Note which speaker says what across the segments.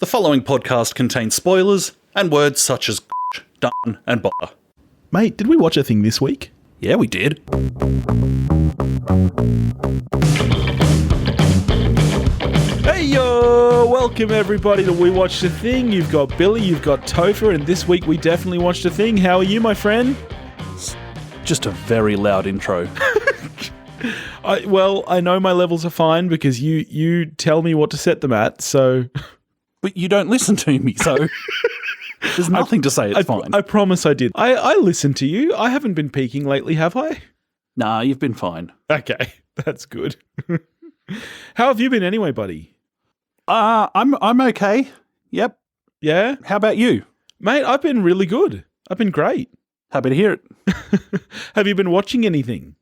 Speaker 1: The following podcast contains spoilers and words such as done and bother.
Speaker 2: Mate, did we watch a thing this week?
Speaker 1: Yeah, we did.
Speaker 2: Hey yo! Welcome everybody to We Watched a Thing. You've got Billy, you've got Topher, and this week we definitely watched a thing. How are you, my friend?
Speaker 1: Just a very loud intro.
Speaker 2: I know my levels are fine because you tell me what to set them at, so...
Speaker 1: But you don't listen to me, so there's nothing to say it's fine.
Speaker 2: I promise I did. I listened to you. I haven't been peaking lately, have I?
Speaker 1: Nah, you've been fine.
Speaker 2: Okay, that's good. How have you been anyway, buddy?
Speaker 1: I'm okay. Yep.
Speaker 2: Yeah?
Speaker 1: How about you?
Speaker 2: Mate, I've been really good. I've been great.
Speaker 1: Happy to hear it.
Speaker 2: Have you been watching anything?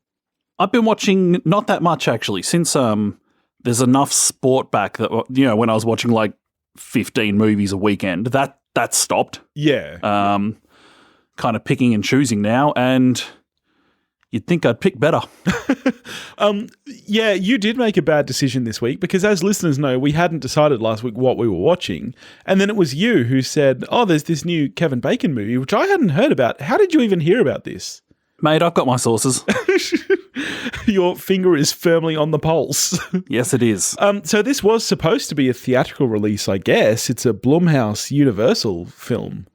Speaker 1: I've been watching not that much, actually, since there's enough sport back that, you know, when I was watching like 15 movies a weekend, that stopped.
Speaker 2: Yeah.
Speaker 1: Kind of picking and choosing now, and you'd think I'd pick better.
Speaker 2: Yeah, you did make a bad decision this week because, as listeners know, we hadn't decided last week what we were watching, and then it was you who said, oh, there's this new Kevin Bacon movie, which I hadn't heard about. How did you even hear about this?
Speaker 1: Mate, I've got my sources.
Speaker 2: Your finger is firmly on the pulse.
Speaker 1: Yes, it is.
Speaker 2: So this was supposed to be a theatrical release, I guess. It's a Blumhouse Universal film.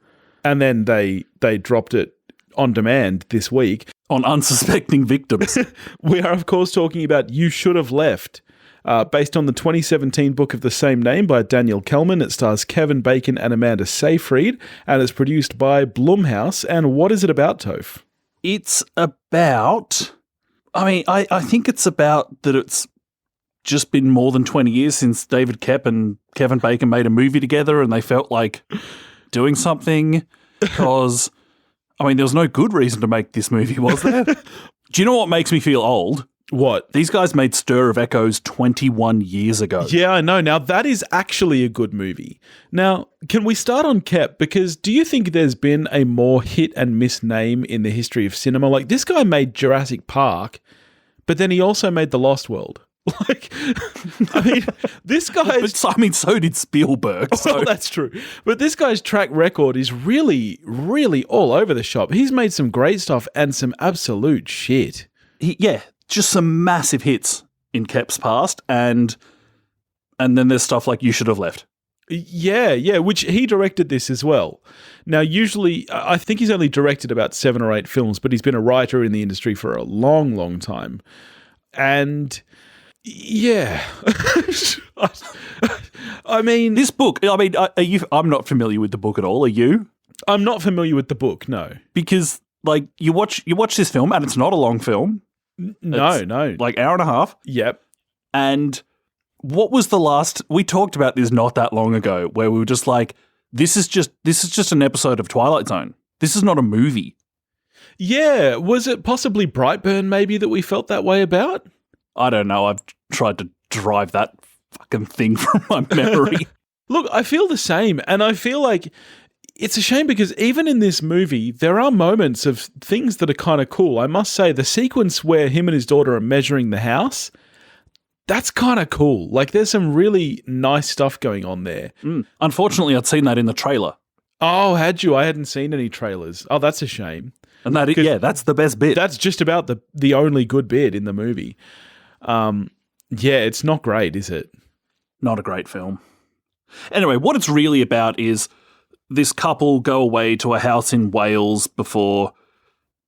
Speaker 2: And then they dropped it on demand this week.
Speaker 1: On unsuspecting victims.
Speaker 2: We are, of course, talking about You Should Have Left, based on the 2017 book of the same name by Daniel Kehlmann. It stars Kevin Bacon and Amanda Seyfried, and is produced by Blumhouse. And what is it about, Toph?
Speaker 1: It's about... I think it's about that it's just been more than 20 years since David Koepp and Kevin Bacon made a movie together, and they felt like doing something because, there was no good reason to make this movie, was there? Do you know what makes me feel old?
Speaker 2: What?
Speaker 1: These guys made Stir of Echoes 21 years ago.
Speaker 2: Yeah, I know. Now, that is actually a good movie. Now, can we start on Koepp? Because do you think there's been a more hit and miss name in the history of cinema? Like, this guy made Jurassic Park, but then he also made The Lost World. This guy...
Speaker 1: so did Spielberg. So.
Speaker 2: Well, that's true. But this guy's track record is really, really all over the shop. He's made some great stuff and some absolute shit.
Speaker 1: Just some massive hits in Koepp's past, and then there's stuff like You Should Have Left.
Speaker 2: Yeah, which he directed this as well. Now, usually, I think he's only directed about 7 or 8 films, but he's been a writer in the industry for a long, long time. And... yeah.
Speaker 1: This book, I'm not familiar with the book at all. Are you?
Speaker 2: I'm not familiar with the book, no.
Speaker 1: Because, you watch this film, and it's not a long film.
Speaker 2: No.
Speaker 1: Like hour and a half.
Speaker 2: Yep.
Speaker 1: And what was the last, we talked about this not that long ago, where we were just like, this is just an episode of Twilight Zone. This is not a movie. Yeah.
Speaker 2: Was it possibly Brightburn maybe that we felt that way about?
Speaker 1: I don't know. I've tried to drive that fucking thing from my memory.
Speaker 2: Look, I feel the same. And I feel like it's a shame because even in this movie, there are moments of things that are kind of cool. I must say, the sequence where him and his daughter are measuring the house, that's kind of cool. Like, there's some really nice stuff going on there.
Speaker 1: Unfortunately, I'd seen that in the trailer.
Speaker 2: Oh, had you? I hadn't seen any trailers. Oh, that's a shame.
Speaker 1: And that's the best bit.
Speaker 2: That's just about the only good bit in the movie. It's not great, is it?
Speaker 1: Not a great film. Anyway, what it's really about is this couple go away to a house in Wales before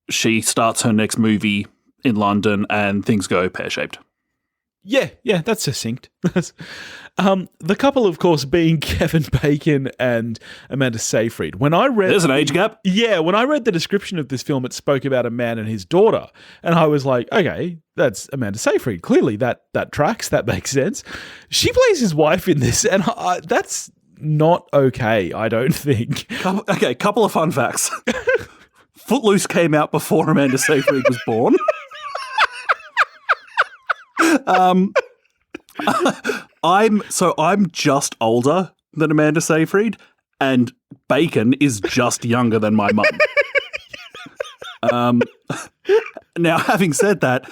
Speaker 1: she starts her next movie in London, and things go pear-shaped.
Speaker 2: Yeah, that's succinct. The couple, of course, being Kevin Bacon and Amanda Seyfried.
Speaker 1: There's an age gap.
Speaker 2: Yeah, when I read the description of this film, it spoke about a man and his daughter. And I was like, okay, that's Amanda Seyfried. Clearly, that tracks. That makes sense. She plays his wife in this, and that's not okay, I don't think.
Speaker 1: Okay, couple of fun facts. Footloose came out before Amanda Seyfried was born. I'm just older than Amanda Seyfried, and Bacon is just younger than my mum. Now, having said that,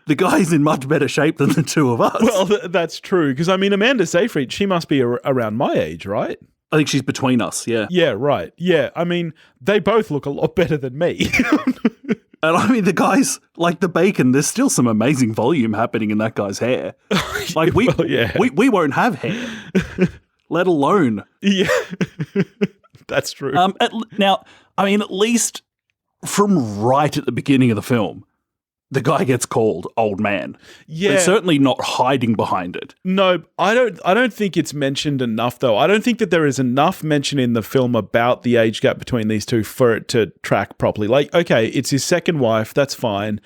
Speaker 1: the guy's in much better shape than the two of us.
Speaker 2: Well, that's true. Because, Amanda Seyfried, she must be around my age, right?
Speaker 1: I think she's between us, yeah.
Speaker 2: Yeah, right. Yeah, I mean, they both look a lot better than me.
Speaker 1: And I mean, the guys, like the bacon, there's still some amazing volume happening in that guy's hair. Like, we won't have hair, let alone.
Speaker 2: Yeah, that's true.
Speaker 1: Now, I mean, at least from right at the beginning of the film, the guy gets called old man.
Speaker 2: Yeah.
Speaker 1: They're certainly not hiding behind it.
Speaker 2: No, I don't think it's mentioned enough, though. I don't think that there is enough mention in the film about the age gap between these two for it to track properly. Like, okay, it's his second wife, that's fine.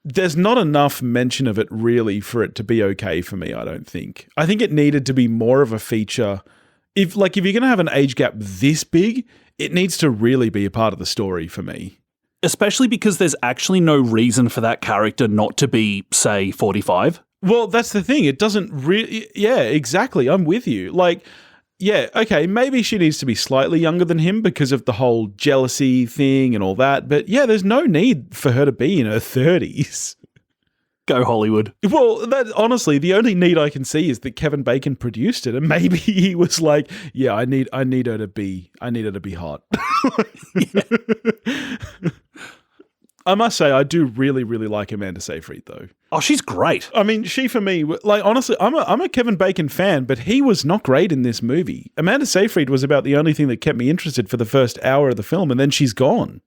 Speaker 2: There's not enough mention of it, really, for it to be okay for me, I don't think. I think it needed to be more of a feature. If you're going to have an age gap this big, it needs to really be a part of the story for me.
Speaker 1: Especially because there's actually no reason for that character not to be, say, 45.
Speaker 2: Well, that's the thing. It doesn't really... Yeah, exactly. I'm with you. Like, yeah, okay, maybe she needs to be slightly younger than him because of the whole jealousy thing and all that. But yeah, there's no need for her to be in her 30s.
Speaker 1: Go Hollywood.
Speaker 2: Well, honestly, the only need I can see is that Kevin Bacon produced it, and maybe he was like, "Yeah, I need her to be hot." I must say, I do really, really like Amanda Seyfried, though.
Speaker 1: Oh, she's great.
Speaker 2: I mean, she for me, like honestly, I'm a Kevin Bacon fan, but he was not great in this movie. Amanda Seyfried was about the only thing that kept me interested for the first hour of the film, and then she's gone.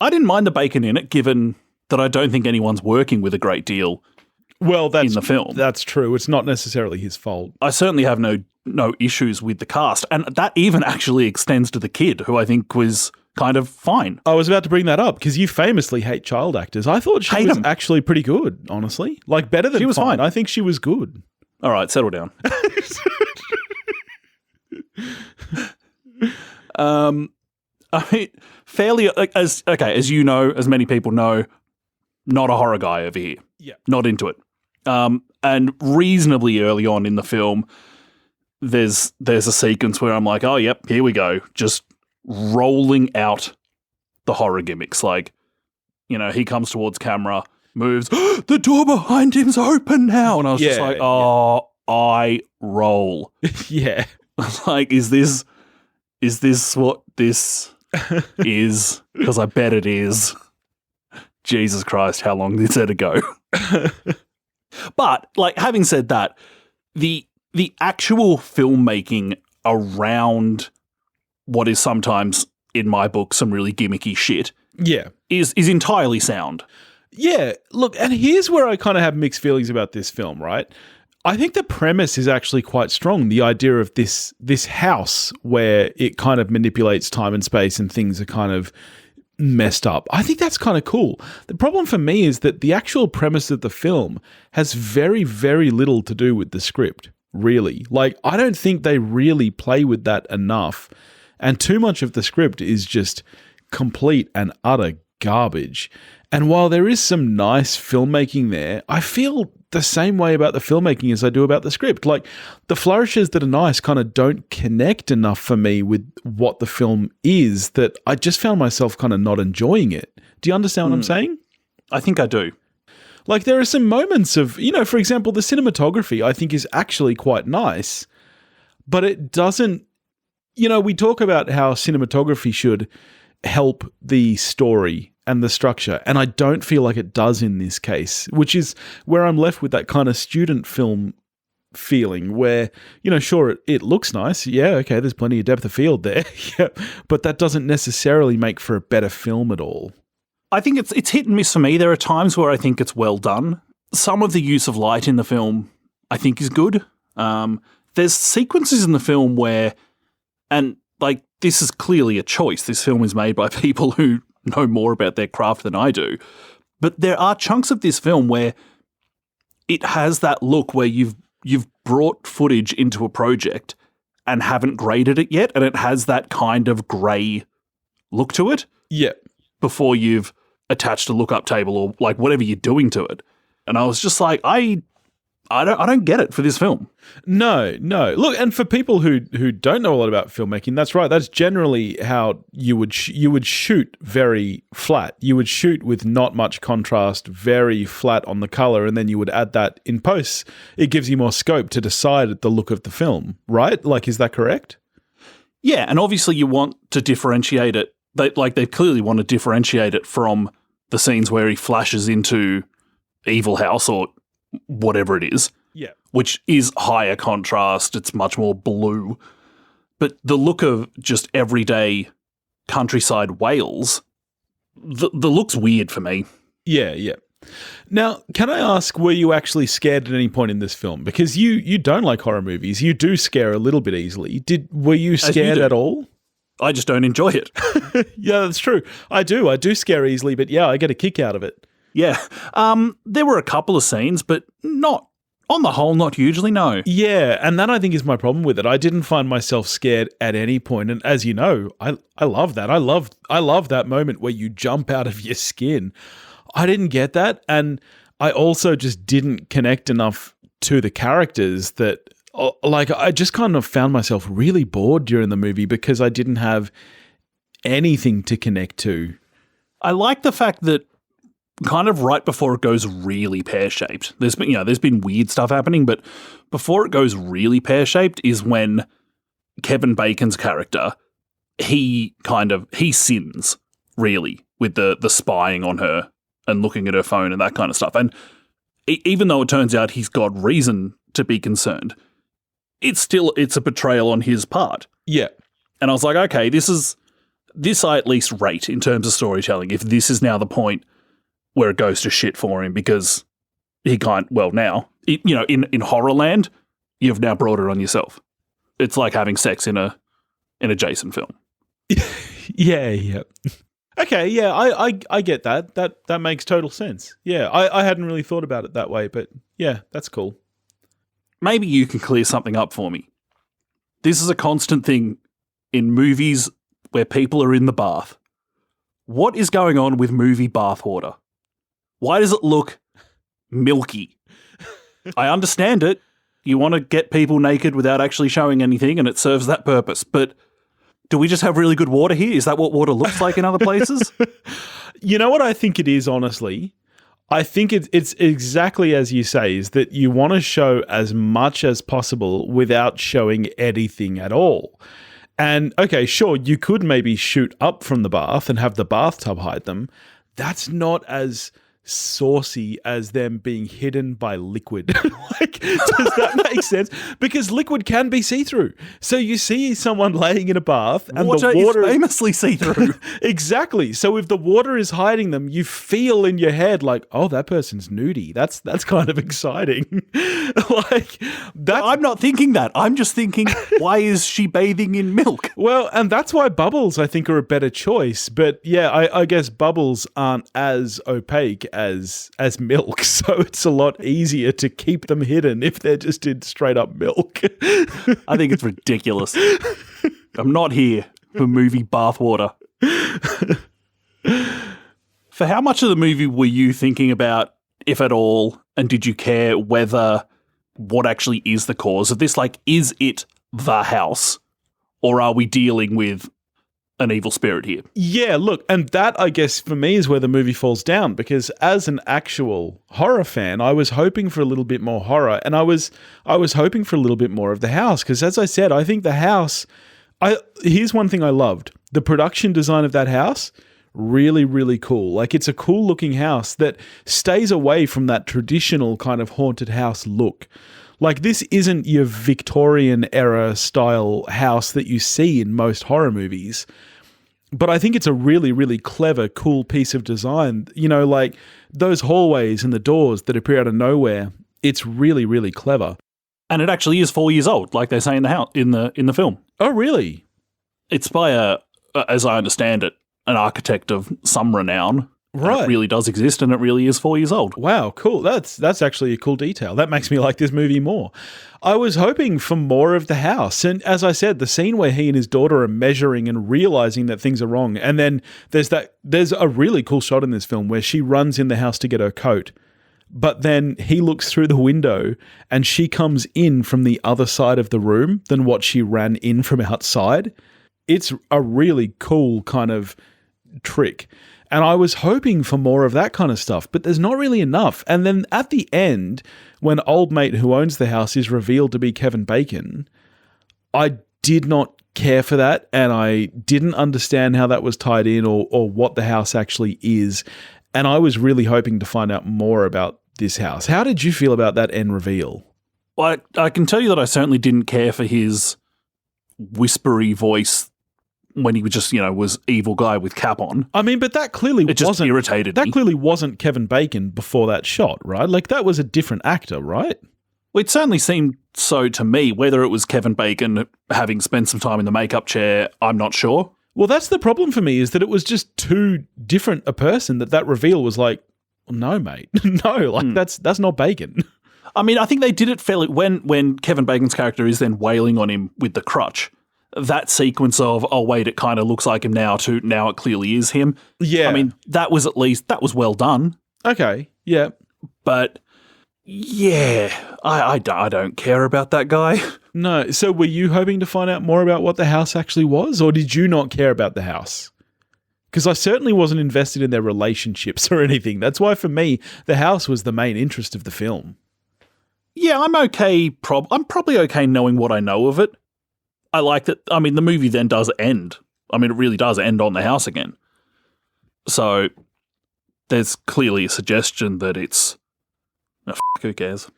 Speaker 1: I didn't mind the bacon in it, given that I don't think anyone's working with a great deal in the film.
Speaker 2: That's true. It's not necessarily his fault.
Speaker 1: I certainly have no issues with the cast. And that even actually extends to the kid, who I think was kind of fine.
Speaker 2: I was about to bring that up because you famously hate child actors. I thought she was actually pretty good, honestly. Like, better than
Speaker 1: she was fine.
Speaker 2: I think she was good.
Speaker 1: All right, settle down. I mean, fairly, as you know, as many people know, not a horror guy over here.
Speaker 2: Yeah.
Speaker 1: Not into it. And reasonably early on in the film, there's a sequence where I'm like, oh, yep, here we go. Just rolling out the horror gimmicks. Like, you know, he comes towards camera, moves, the door behind him's open now. And I was just like, I roll.
Speaker 2: Yeah.
Speaker 1: Like, is this what this is? Because I bet it is. Jesus Christ, how long did it go? But, like, having said that, the actual filmmaking around what is sometimes, in my book, some really gimmicky shit, is entirely sound.
Speaker 2: Yeah, look, and here's where I kind of have mixed feelings about this film, right? I think the premise is actually quite strong. The idea of this house where it kind of manipulates time and space and things are kind of messed up. I think that's kind of cool. The problem for me is that the actual premise of the film has very, very little to do with the script, really. Like, I don't think they really play with that enough. And too much of the script is just complete and utter garbage. And while there is some nice filmmaking there, I feel the same way about the filmmaking as I do about the script. Like, the flourishes that are nice kind of don't connect enough for me with what the film is, that I just found myself kind of not enjoying it. Do you understand what I'm saying?
Speaker 1: I think I do.
Speaker 2: Like, there are some moments of, you know, for example, the cinematography I think is actually quite nice, but it doesn't, you know, we talk about how cinematography should help the story and the structure, and I don't feel like it does in this case, which is where I'm left with that kind of student film feeling where, you know, sure, it looks nice. Yeah, okay, there's plenty of depth of field there. Yeah, but that doesn't necessarily make for a better film at all.
Speaker 1: I think it's hit and miss for me. There are times where I think it's well done. Some of the use of light in the film I think is good. There's sequences in the film where, and like, this is clearly a choice. This film is made by people who know more about their craft than I do. But there are chunks of this film where it has that look where you've brought footage into a project and haven't graded it yet, and it has that kind of grey look to it.
Speaker 2: Yeah.
Speaker 1: Before you've attached a lookup table or like whatever you're doing to it. And I was just like, I don't get it for this film.
Speaker 2: No. Look, and for people who don't know a lot about filmmaking, that's right. That's generally how you would shoot very flat. You would shoot with not much contrast, very flat on the color, and then you would add that in post. It gives you more scope to decide the look of the film, right? Like, is that correct?
Speaker 1: Yeah, and obviously you want to differentiate it. They clearly want to differentiate it from the scenes where he flashes into Evil House or whatever it is.
Speaker 2: Yeah.
Speaker 1: Which is higher contrast. It's much more blue. But the look of just everyday countryside Wales, the look's weird for me.
Speaker 2: Yeah. Now, can I ask, were you actually scared at any point in this film? Because you don't like horror movies. You do scare a little bit easily. Were you scared at all?
Speaker 1: I just don't enjoy it.
Speaker 2: Yeah, that's true. I do scare easily, but yeah, I get a kick out of it.
Speaker 1: Yeah. There were a couple of scenes, but not, on the whole, not hugely, no.
Speaker 2: Yeah, and that I think is my problem with it. I didn't find myself scared at any point, and as you know, I love that. I love that moment where you jump out of your skin. I didn't get that, and I also just didn't connect enough to the characters that, like, I just kind of found myself really bored during the movie because I didn't have anything to connect to.
Speaker 1: I like the fact that kind of right before it goes really pear-shaped, there's been weird stuff happening, but before it goes really pear-shaped is when Kevin Bacon's character, he sins, really, with the spying on her and looking at her phone and that kind of stuff. And even though it turns out he's got reason to be concerned, it's a betrayal on his part.
Speaker 2: Yeah.
Speaker 1: And I was like, okay, this I at least rate in terms of storytelling, if this is now the point where it goes to shit for him, because he can't, well, now, in Horrorland, you've now brought it on yourself. It's like having sex in a Jason film.
Speaker 2: Yeah. Okay, yeah, I get that. That makes total sense. Yeah, I hadn't really thought about it that way, but yeah, that's cool.
Speaker 1: Maybe you can clear something up for me. This is a constant thing in movies where people are in the bath. What is going on with movie bathwater? Why does it look milky? I understand it. You want to get people naked without actually showing anything, and it serves that purpose. But do we just have really good water here? Is that what water looks like in other places?
Speaker 2: You know what I think it is, honestly? I think it's exactly as you say, is that you want to show as much as possible without showing anything at all. And okay, sure, you could maybe shoot up from the bath and have the bathtub hide them. That's not as saucy as them being hidden by liquid. Like, does that make sense? Because liquid can be see-through. So you see someone laying in a bath and
Speaker 1: water
Speaker 2: the water
Speaker 1: is famously see-through.
Speaker 2: Exactly. So if the water is hiding them, you feel in your head like, oh, that person's nudie. That's kind of exciting. Like,
Speaker 1: I'm not thinking that. I'm just thinking, why is she bathing in milk?
Speaker 2: Well, and that's why bubbles, I think, are a better choice. But yeah, I guess bubbles aren't as opaque as milk, so it's a lot easier to keep them hidden if they're just in straight up milk.
Speaker 1: I think it's ridiculous. I'm not here for movie bathwater. For how much of the movie were you thinking about, if at all, and did you care whether what actually is the cause of this? Like, is it the house, or are we dealing with an evil spirit here?
Speaker 2: Yeah, look, and that, I guess, for me is where the movie falls down, because as an actual horror fan, I was hoping for a little bit more horror, and I was hoping for a little bit more of the house, because as I said, I think the house, here's one thing I loved. The production design of that house, really, really cool. Like, it's a cool looking house that stays away from that traditional kind of haunted house look. Like, this isn't your Victorian era style house that you see in most horror movies. But I think it's a really, really clever, cool piece of design. You know, like those hallways and the doors that appear out of nowhere. It's really, really clever.
Speaker 1: And it actually is 4 years old, like they say in the film.
Speaker 2: Oh, really?
Speaker 1: It's by as I understand it, an architect of some renown.
Speaker 2: Right.
Speaker 1: It really does exist, and it really is 4 years old.
Speaker 2: Wow, cool. That's actually a cool detail. That makes me like this movie more. I was hoping for more of the house. And as I said, the scene where he and his daughter are measuring and realizing that things are wrong. And then there's a really cool shot in this film where she runs in the house to get her coat. But then he looks through the window and she comes in from the other side of the room than what she ran in from outside. It's a really cool kind of trick. And I was hoping for more of that kind of stuff, but there's not really enough. And then at the end, when old mate who owns the house is revealed to be Kevin Bacon, I did not care for that, and I didn't understand how that was tied in or what the house actually is. And I was really hoping to find out more about this house. How did you feel about that end reveal?
Speaker 1: Well, I can tell you that I certainly didn't care for his whispery voice when he was just, was evil guy with cap on.
Speaker 2: I mean, but that clearly
Speaker 1: It just irritated me.
Speaker 2: That clearly wasn't Kevin Bacon before that shot, right? Like, that was a different actor, right?
Speaker 1: Well, it certainly seemed so to me. Whether it was Kevin Bacon having spent some time in the makeup chair, I'm not sure.
Speaker 2: Well, that's the problem for me, is that it was just too different a person that reveal was like, no, mate. No, like that's not Bacon.
Speaker 1: I mean, I think they did it fairly when Kevin Bacon's character is then wailing on him with the crutch. That sequence of, oh wait, it kind of looks like him now to now it clearly is him.
Speaker 2: Yeah.
Speaker 1: I mean, that was well done.
Speaker 2: Okay. Yeah.
Speaker 1: But yeah, I don't care about that guy.
Speaker 2: No. So were you hoping to find out more about what the house actually was, or did you not care about the house? Because I certainly wasn't invested in their relationships or anything. That's why for me, the house was the main interest of the film.
Speaker 1: Yeah, I'm okay. I'm probably okay knowing what I know of it. I like that. I mean, the movie then does end. I mean, it really does end on the house again. So there's clearly a suggestion that it's... who cares?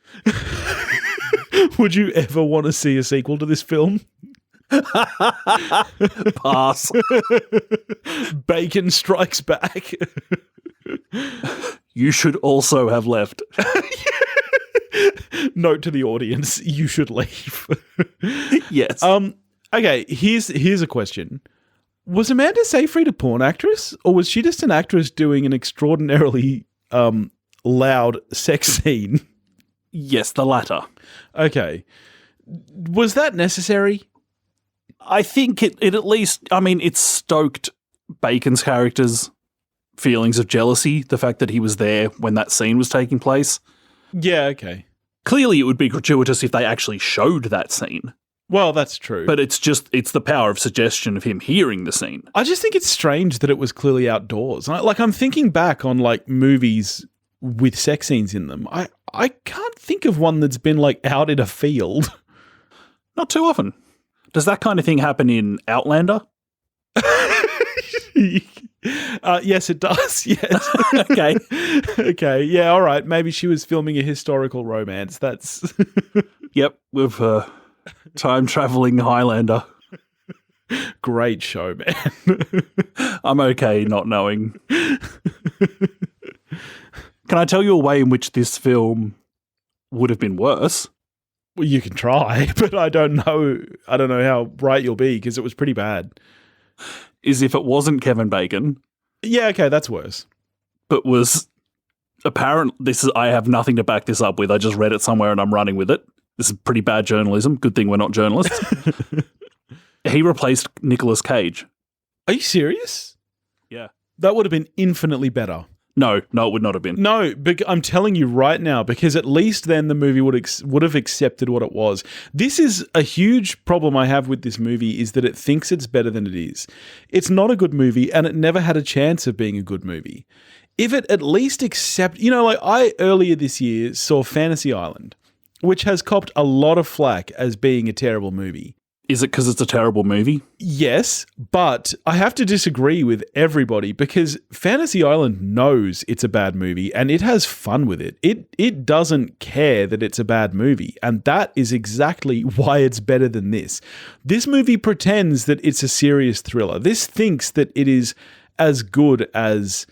Speaker 2: Would you ever want to see a sequel to this film?
Speaker 1: Pass.
Speaker 2: Bacon Strikes Back.
Speaker 1: You should also have left.
Speaker 2: Note to the audience, you should leave.
Speaker 1: Yes.
Speaker 2: Okay, here's a question. Was Amanda Seyfried a porn actress, or was she just an actress doing an extraordinarily loud sex scene?
Speaker 1: Yes, the latter.
Speaker 2: Okay. Was that necessary?
Speaker 1: I think it at least, I mean, it stoked Bacon's character's feelings of jealousy, the fact that he was there when that scene was taking place.
Speaker 2: Yeah, okay.
Speaker 1: Clearly, it would be gratuitous if they actually showed that scene.
Speaker 2: Well, that's true.
Speaker 1: But it's the power of suggestion of him hearing the scene.
Speaker 2: I just think it's strange that it was clearly outdoors. I'm thinking back on, movies with sex scenes in them. I can't think of one that's been, out in a field.
Speaker 1: Not too often. Does that kind of thing happen in Outlander?
Speaker 2: Yes, it does. Yes.
Speaker 1: Okay.
Speaker 2: Okay. Yeah. All right. Maybe she was filming a historical romance. That's.
Speaker 1: Yep. With time-traveling Highlander.
Speaker 2: Great show, man.
Speaker 1: I'm okay not knowing. Can I tell you a way in which this film would have been worse?
Speaker 2: Well, you can try, but I don't know how right you'll be, because it was pretty bad.
Speaker 1: Is if it wasn't Kevin Bacon.
Speaker 2: Yeah, okay, that's worse.
Speaker 1: But was apparent. I have nothing to back this up with. I just read it somewhere and I'm running with it. This is pretty bad journalism. Good thing we're not journalists. He replaced Nicolas Cage.
Speaker 2: Are you serious?
Speaker 1: Yeah.
Speaker 2: That would have been infinitely better.
Speaker 1: No, it would not have been.
Speaker 2: No, I'm telling you right now, because at least then the movie would have accepted what it was. This is a huge problem I have with this movie, is that it thinks it's better than it is. It's not a good movie, and it never had a chance of being a good movie. If it at least I earlier this year saw Fantasy Island, which has copped a lot of flack as being a terrible movie.
Speaker 1: Is it because it's a terrible movie?
Speaker 2: Yes, but I have to disagree with everybody, because Fantasy Island knows it's a bad movie and it has fun with it. It doesn't care that it's a bad movie, and that is exactly why it's better than this. This movie pretends that it's a serious thriller. This thinks that it is as good as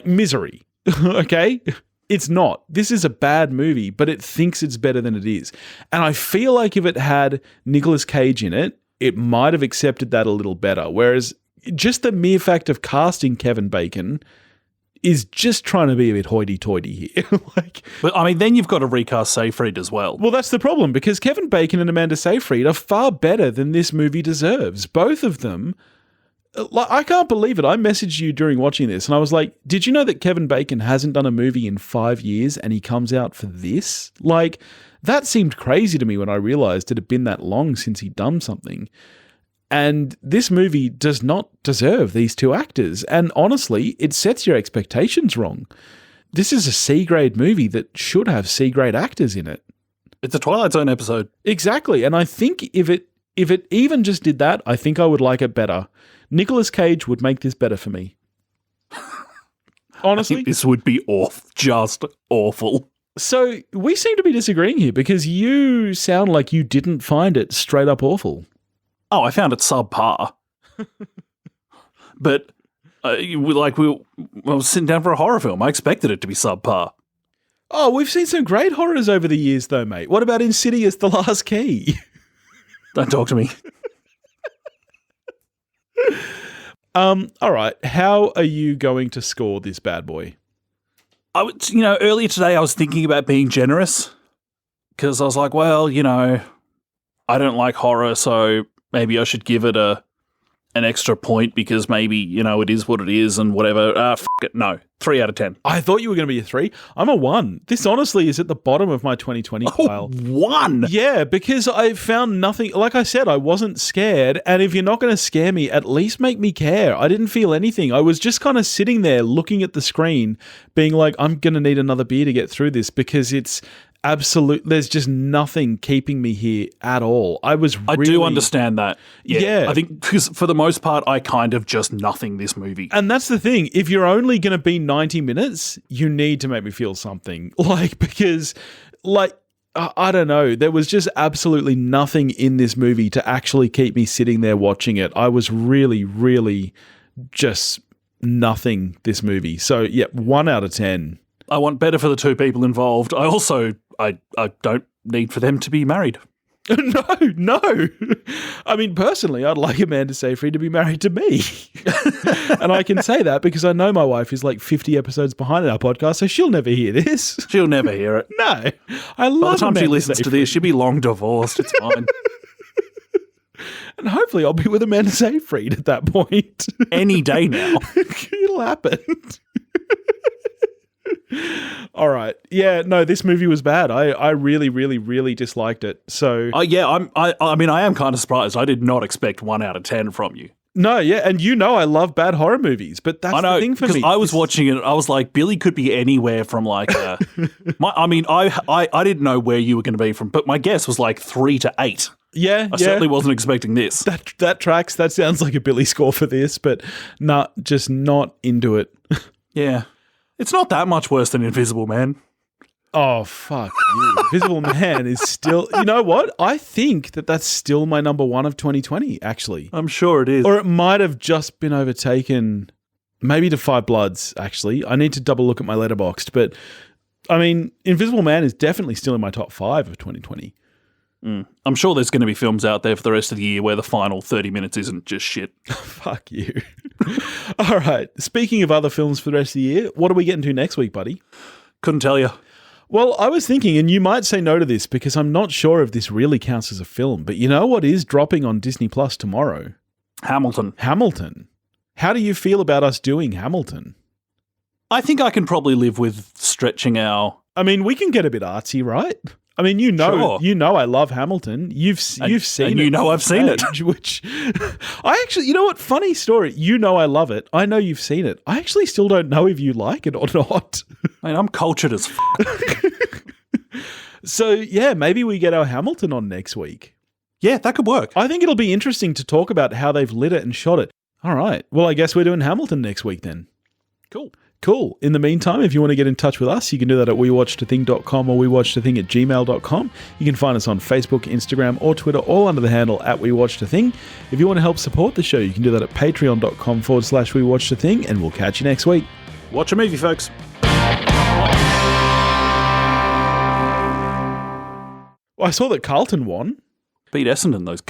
Speaker 2: Misery, okay? It's not. This is a bad movie, but it thinks it's better than it is. And I feel like if it had Nicolas Cage in it, it might have accepted that a little better. Whereas just the mere fact of casting Kevin Bacon is just trying to be a bit hoity-toity here.
Speaker 1: But I mean, then you've got to recast Seyfried as well.
Speaker 2: Well, that's the problem, because Kevin Bacon and Amanda Seyfried are far better than this movie deserves. Both of them. I can't believe it. I messaged you during watching this and I was like, did you know that Kevin Bacon hasn't done a movie in 5 years and he comes out for this? That seemed crazy to me when I realized it had been that long since he'd done something. And this movie does not deserve these two actors. And honestly, it sets your expectations wrong. This is a C-grade movie that should have C-grade actors in it.
Speaker 1: It's a Twilight Zone episode.
Speaker 2: Exactly. And I think if it if it even just did that, I think I would like it better. Nicolas Cage would make this better for me. Honestly.
Speaker 1: I think this would be just awful.
Speaker 2: So we seem to be disagreeing here because you sound like you didn't find it straight up awful.
Speaker 1: Oh, I found it subpar. But I was sitting down for a horror film. I expected it to be subpar.
Speaker 2: Oh, we've seen some great horrors over the years though, mate. What about Insidious: The Last Key?
Speaker 1: Don't talk to me.
Speaker 2: All right. How are you going to score this bad boy?
Speaker 1: Earlier today I was thinking about being generous because I was like, well, I don't like horror, so maybe I should give it an extra point because maybe, it is what it is and whatever. F it. No. 3 out of 10.
Speaker 2: I thought you were going to be a 3. I'm a 1. This honestly is at the bottom of my 2020 pile.
Speaker 1: 1?
Speaker 2: Yeah, because I found nothing. Like I said, I wasn't scared. And if you're not going to scare me, at least make me care. I didn't feel anything. I was just kind of sitting there looking at the screen, being like, I'm going to need another beer to get through this because it's there's just nothing keeping me here at all. I do
Speaker 1: understand that.
Speaker 2: Yeah.
Speaker 1: I think because for the most part, I kind of just nothing this movie.
Speaker 2: And that's the thing. If you're only going to be 90 minutes, you need to make me feel something. Because I don't know. There was just absolutely nothing in this movie to actually keep me sitting there watching it. I was really, really just nothing this movie. So, yeah, 1 out of 10.
Speaker 1: I want better for the 2 people involved. I also, I don't need for them to be married.
Speaker 2: No. I mean, personally, I'd like Amanda Seyfried to be married to me. And I can say that because I know my wife is like 50 episodes behind in our podcast, so she'll never hear this.
Speaker 1: She'll never hear it.
Speaker 2: No. I love
Speaker 1: By the time
Speaker 2: Amanda
Speaker 1: she listens
Speaker 2: Seyfried.
Speaker 1: to this, she'll be long divorced. It's fine.
Speaker 2: And hopefully I'll be with Amanda Seyfried at that point.
Speaker 1: Any day now.
Speaker 2: It'll happen. All right. Yeah, no, this movie was bad. I really, really, really disliked it. So
Speaker 1: I am kind of surprised. I did not expect 1 out of 10 from you.
Speaker 2: No, yeah, and I love bad horror movies, but that's the thing for me.
Speaker 1: I was watching it, I was like, Billy could be anywhere from like, I didn't know where you were going to be from, but my guess was like 3 to 8.
Speaker 2: Yeah,
Speaker 1: I certainly wasn't expecting this.
Speaker 2: That tracks. That sounds like a Billy score for this, but just not into it.
Speaker 1: Yeah. It's not that much worse than Invisible Man.
Speaker 2: Oh, fuck you. Invisible Man is still... You know what? I think that's still my number 1 of 2020, actually.
Speaker 1: I'm sure it is.
Speaker 2: Or it might have just been overtaken, maybe to Five Bloods, actually. I need to double look at my Letterboxd. But, I mean, Invisible Man is definitely still in my top 5 of 2020.
Speaker 1: I'm sure there's going to be films out there for the rest of the year where the final 30 minutes isn't just shit.
Speaker 2: Fuck you. All right. Speaking of other films for the rest of the year, what are we getting to next week, buddy?
Speaker 1: Couldn't tell you.
Speaker 2: Well, I was thinking, and you might say no to this because I'm not sure if this really counts as a film, but you know what is dropping on Disney Plus tomorrow?
Speaker 1: Hamilton.
Speaker 2: How do you feel about us doing Hamilton?
Speaker 1: I think I can probably live with stretching our...
Speaker 2: I mean, we can get a bit artsy, right? I mean,
Speaker 1: Sure.
Speaker 2: I love Hamilton. You've seen it.
Speaker 1: You know I've seen it.
Speaker 2: Which I actually, you know what? Funny story. I love it. I know you've seen it. I actually still don't know if you like it or not.
Speaker 1: I mean, I'm cultured as
Speaker 2: So, yeah, maybe we get our Hamilton on next week.
Speaker 1: Yeah, that could work.
Speaker 2: I think it'll be interesting to talk about how they've lit it and shot it. All right. Well, I guess we're doing Hamilton next week then. Cool. In the meantime, if you want to get in touch with us, you can do that at wewatchedathing.com or wewatchedathing@gmail.com. You can find us on Facebook, Instagram, or Twitter, all under the handle @wewatchedathing. If you want to help support the show, you can do that at patreon.com/wewatchedathing, and we'll catch you next week.
Speaker 1: Watch a movie, folks.
Speaker 2: Well, I saw that Carlton won.
Speaker 1: Beat Essendon, those